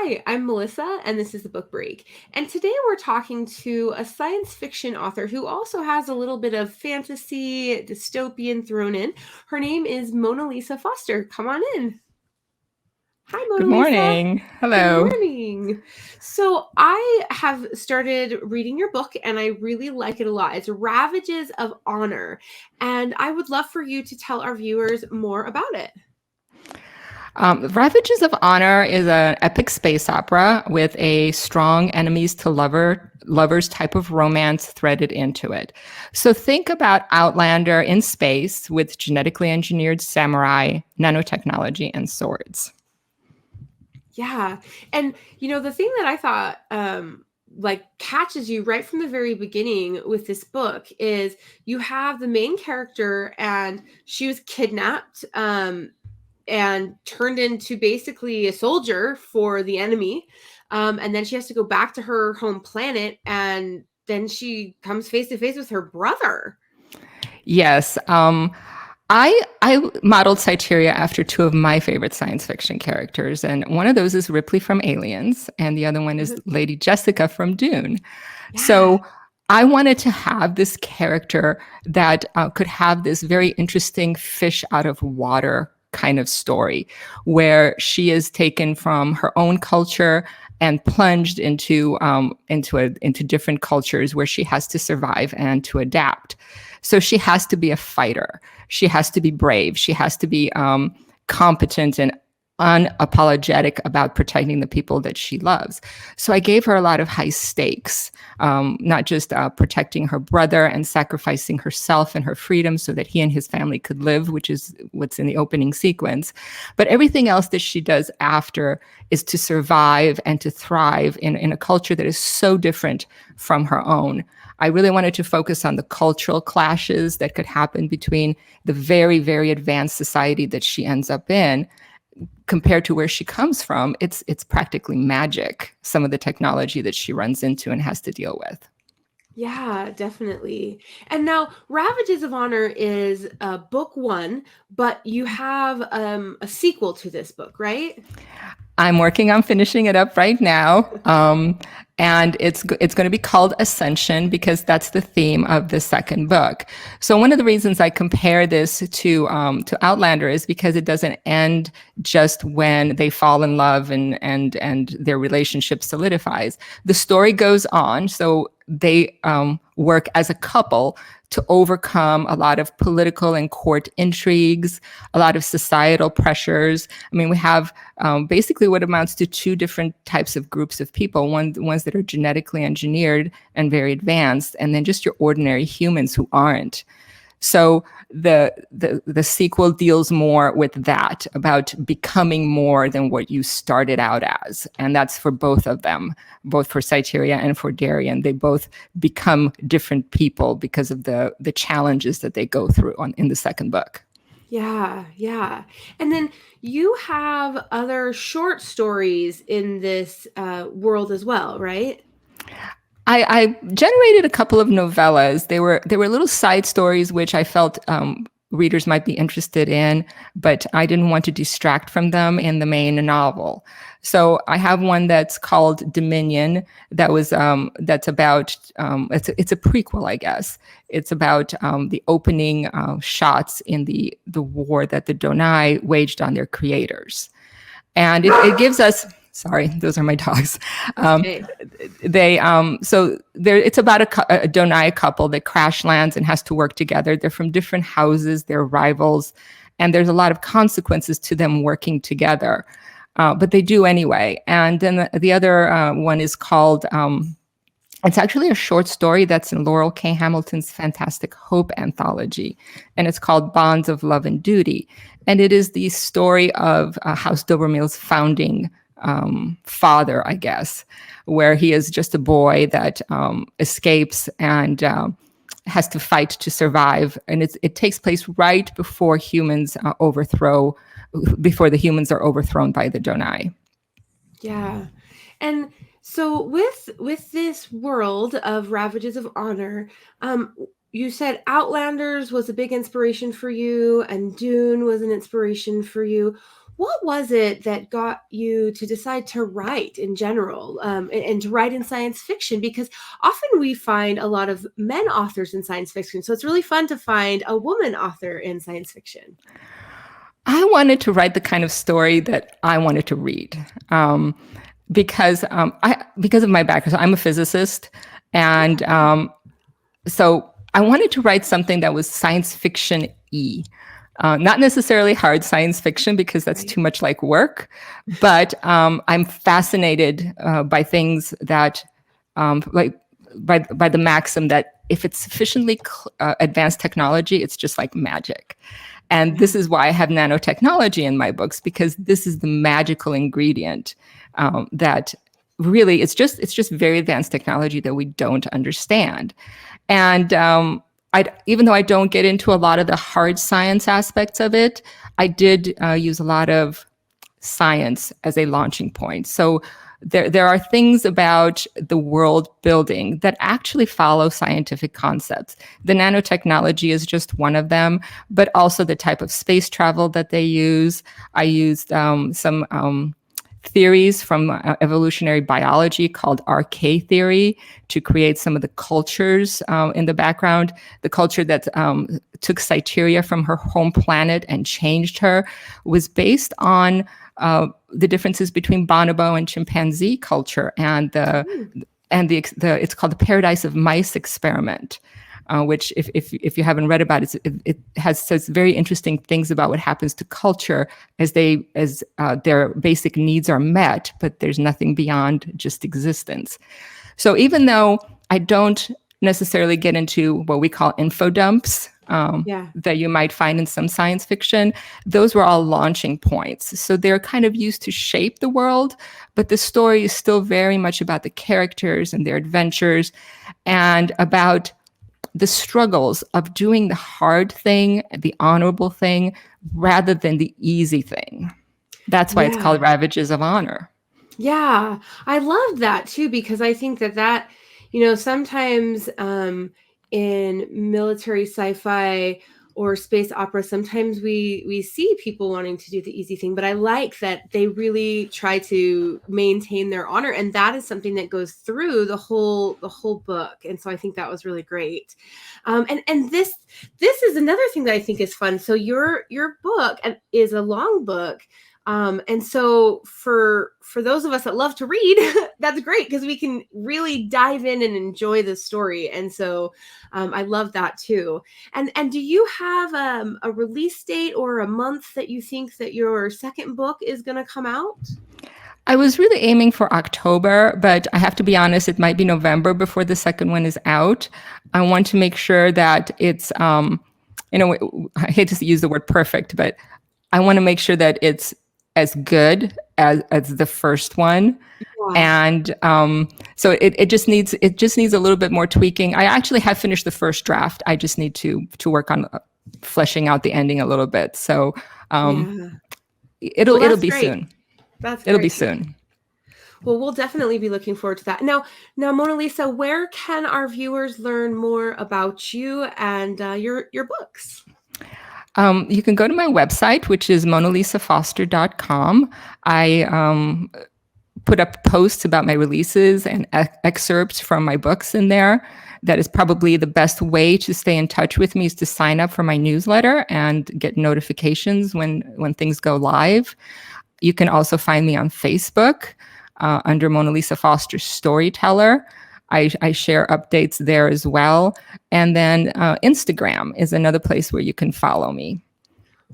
Hi, I'm Melissa, and this is the Book Break. And today we're talking to a science fiction author who also has a little bit of fantasy, dystopian thrown in. Her name is Monalisa Foster. Come on in. Hi, Good Mona Lisa. morning. Good Hello. morning. So, I have started reading your book and I really like it a lot. It's Ravages of Honor. And I would love for you to tell our viewers more about it. Ravages of Honor is an epic space opera with a strong enemies to lovers type of romance threaded into it. So think about Outlander in space with genetically engineered samurai, nanotechnology, and swords. Yeah. And the thing that I thought like catches you right from the very beginning with this book is you have the main character and she was kidnapped and turned into basically a soldier for the enemy. And then she has to go back to her home planet and then she comes face to face with her brother. Yes. I modeled Cyteria after two of my favorite science fiction characters, and one of those is Ripley from Aliens, and the other one is Lady Jessica from Dune. Yeah. So I wanted to have this character that could have this very interesting fish out of water kind of story, where she is taken from her own culture and plunged into different cultures where she has to survive and to adapt. So she has to be a fighter. She has to be brave. She has to be competent and unapologetic about protecting the people that she loves. So I gave her a lot of high stakes, not just protecting her brother and sacrificing herself and her freedom so that he and his family could live, which is what's in the opening sequence, but everything else that she does after is to survive and to thrive in a culture that is so different from her own. I really wanted to focus on the cultural clashes that could happen between the very, very advanced society that she ends up in compared to where she comes from. It's practically magic, some of the technology that she runs into and has to deal with. Yeah, definitely. And now, Ravages of Honor is book one, but you have a sequel to this book, right? I'm working on finishing it up right now. And it's going to be called Ascension because that's the theme of the second book. So one of the reasons I compare this to Outlander is because it doesn't end just when they fall in love and their relationship solidifies. The story goes on, so they work as a couple to overcome a lot of political and court intrigues, a lot of societal pressures. I mean, we have basically what amounts to two different types of groups of people, ones that are genetically engineered and very advanced, and then just your ordinary humans who aren't. So the sequel deals more with that, about becoming more than what you started out as, and that's for both of them, both for Cyteria and for Darian. They both become different people because of the challenges that they go through in the second book. Yeah, yeah. And then you have other short stories in this world as well, right? I generated a couple of novellas. They were little side stories which I felt readers might be interested in, but I didn't want to distract from them in the main novel. So I have one that's called Dominion. That's about it's a prequel, I guess. It's about the opening shots in the war that the Donai waged on their creators, and it gives us. Sorry, those are my dogs. That's okay. So there, it's about a Donai couple that crash lands and has to work together. They're from different houses, they're rivals, and there's a lot of consequences to them working together. But they do anyway. And then the other one is called it's actually a short story that's in Laurel K. Hamilton's fantastic Hope anthology, and it's called Bonds of Love and Duty. And it is the story of House Dobermil's founding father, I guess, where he is just a boy that escapes and has to fight to survive. And it takes place right before before the humans are overthrown by the Donai. Yeah. And so with this world of Ravages of Honor, you said Outlanders was a big inspiration for you and Dune was an inspiration for you. what was it that got you to decide to write in general, and to write in science fiction? Because often we find a lot of men authors in science fiction, so it's really fun to find a woman author in science fiction. I wanted to write the kind of story that I wanted to read. Because of my background. So I'm a physicist, and so I wanted to write something that was science fiction y. Not necessarily hard science fiction because that's Right. too much like work, but I'm fascinated by things that, like, by the maxim that if it's sufficiently advanced technology, it's just like magic. And Yeah. this is why I have nanotechnology in my books, because this is the magical ingredient that really it's just very advanced technology that we don't understand. And even though I don't get into a lot of the hard science aspects of it, I did use a lot of science as a launching point. So there are things about the world building that actually follow scientific concepts. The nanotechnology is just one of them, but also the type of space travel that they use. I used some theories from evolutionary biology called RK theory to create some of the cultures in the background. The culture that took Cyteria from her home planet and changed her was based on the differences between bonobo and chimpanzee culture, and Ooh, the it's called the Paradise of Mice experiment, which if you haven't read about it, it says very interesting things about what happens to culture as their basic needs are met, but there's nothing beyond just existence. So even though I don't necessarily get into what we call info dumps, yeah. that you might find in some science fiction, those were all launching points. So they're kind of used to shape the world, but the story is still very much about the characters and their adventures and about the struggles of doing the hard thing, the honorable thing, rather than the easy thing. That's why it's called Yeah. Ravages of Honor. Yeah, I love that too, because I think that, sometimes in military sci-fi or space opera, sometimes we see people wanting to do the easy thing, but I like that they really try to maintain their honor, and that is something that goes through the whole book. And so I think that was really great. And this is another thing that I think is fun. So your book is a long book, and so for those of us that love to read, that's great because we can really dive in and enjoy the story. And so I love that too. And do you have a release date or a month that you think that your second book is going to come out? I was really aiming for October, but I have to be honest, it might be November before the second one is out. I want to make sure that it's, I hate to use the word perfect, but I want to make sure that it's as good as the first one. Yeah. And so it just needs a little bit more tweaking. I actually have finished the first draft. I just need to work on fleshing out the ending a little bit. So um, Yeah. it'll Well, it'll that's be great. soon. That's It'll be great. soon. Well, we'll definitely be looking forward to that. Now, Mona Lisa, where can our viewers learn more about you and your books? You can go to my website, which is monalisafoster.com. I put up posts about my releases and excerpts from my books in there. That is probably the best way to stay in touch with me, is to sign up for my newsletter and get notifications when things go live. You can also find me on Facebook under Mona Lisa Foster Storyteller. I share updates there as well. And then Instagram is another place where you can follow me.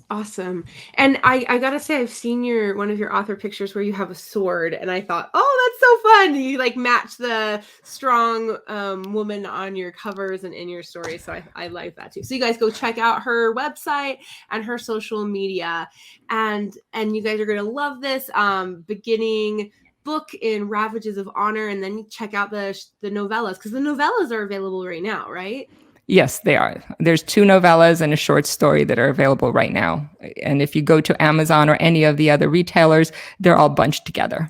Awesome. And I gotta say, I've seen one of your author pictures where you have a sword, and I thought, oh, that's so fun. You like match the strong woman on your covers and in your story. So I like that too. So you guys go check out her website and her social media, and you guys are gonna love this beginning book in Ravages of Honor, and then you check out the novellas, because the novellas are available right now, right? Yes, they are. There's two novellas and a short story that are available right now. And if you go to Amazon or any of the other retailers, they're all bunched together.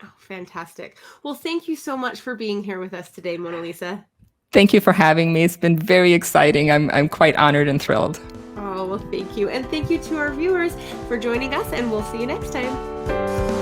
Oh, fantastic. Well, thank you so much for being here with us today, Mona Lisa. Thank you for having me. It's been very exciting. I'm quite honored and thrilled. Oh, Oh, well, thank you. And thank you to our viewers for joining us, and we'll see you next time.